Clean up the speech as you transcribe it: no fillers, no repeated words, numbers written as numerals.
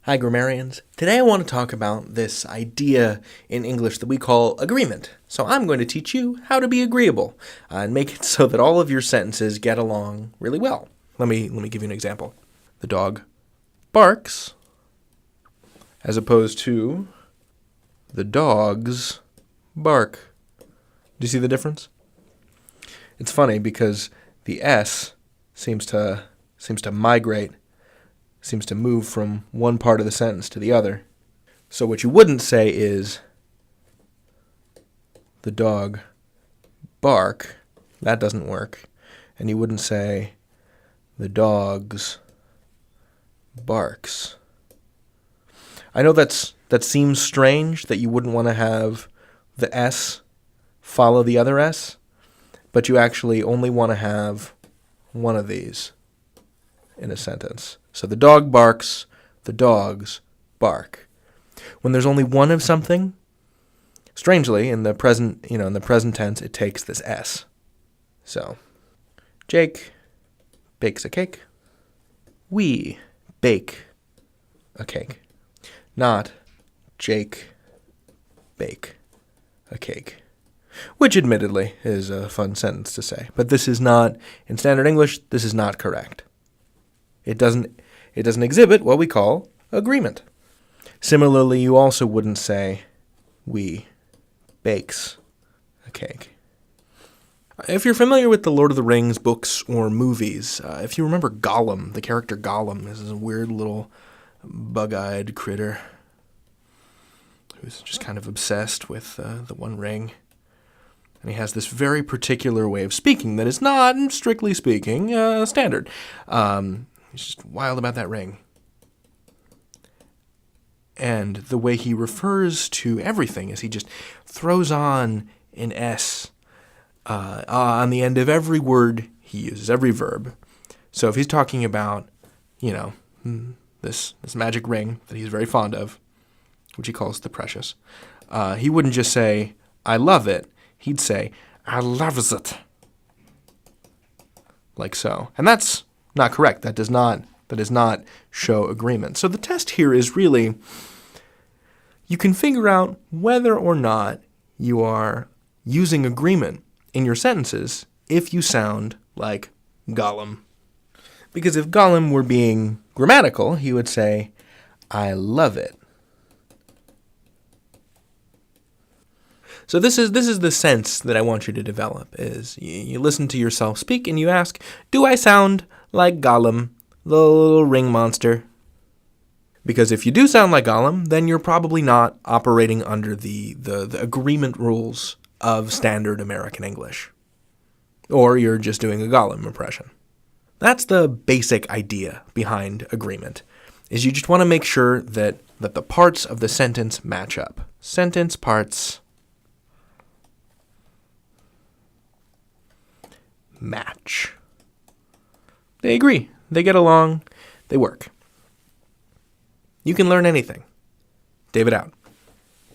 Hi, grammarians. Today I want to talk about this idea in English that we call agreement. So I'm going to teach you how to be agreeable and make it so that all of your sentences get along really well. Let me give you an example. The dog barks as opposed to the dogs bark. Do you see the difference? It's funny because the S seems to migrate, seems to move from one part of the sentence to the other. So what you wouldn't say is the dog bark. That doesn't work. And you wouldn't say the dogs barks. I know that seems strange, that you wouldn't want to have the S follow the other S, but you actually only want to have one of these in a sentence. So the dog barks, the dogs bark. When there's only one of something, strangely, in the present tense, it takes this S. So, Jake bakes a cake. We bake a cake. Not Jake bake a cake. Which admittedly is a fun sentence to say. But this is not, in standard English, this is not correct. It doesn't exhibit what we call agreement. Similarly, you also wouldn't say we bakes a cake. If you're familiar with the Lord of the Rings books or movies, if you remember Gollum, the character Gollum is a weird little bug-eyed critter who's just kind of obsessed with the One Ring. And he has this very particular way of speaking that is not, strictly speaking, standard. He's just wild about that ring. And the way he refers to everything is he just throws on an S on the end of every word he uses, every verb. So if he's talking about, this magic ring that he's very fond of, which he calls the precious, he wouldn't just say, I love it. He'd say, I loves it. Like so. And that's not correct. That does not show agreement. So the test here is really, you can figure out whether or not you are using agreement in your sentences if you sound like Gollum. Because if Gollum were being grammatical, he would say, I love it. So this is the sense that I want you to develop, is you listen to yourself speak and you ask, do I sound like Gollum, the little ring monster? Because if you do sound like Gollum, then you're probably not operating under the agreement rules of standard American English. Or you're just doing a Gollum impression. That's the basic idea behind agreement, is you just want to make sure that the parts of the sentence match up. Sentence parts match. They agree. They get along. They work. You can learn anything. David out.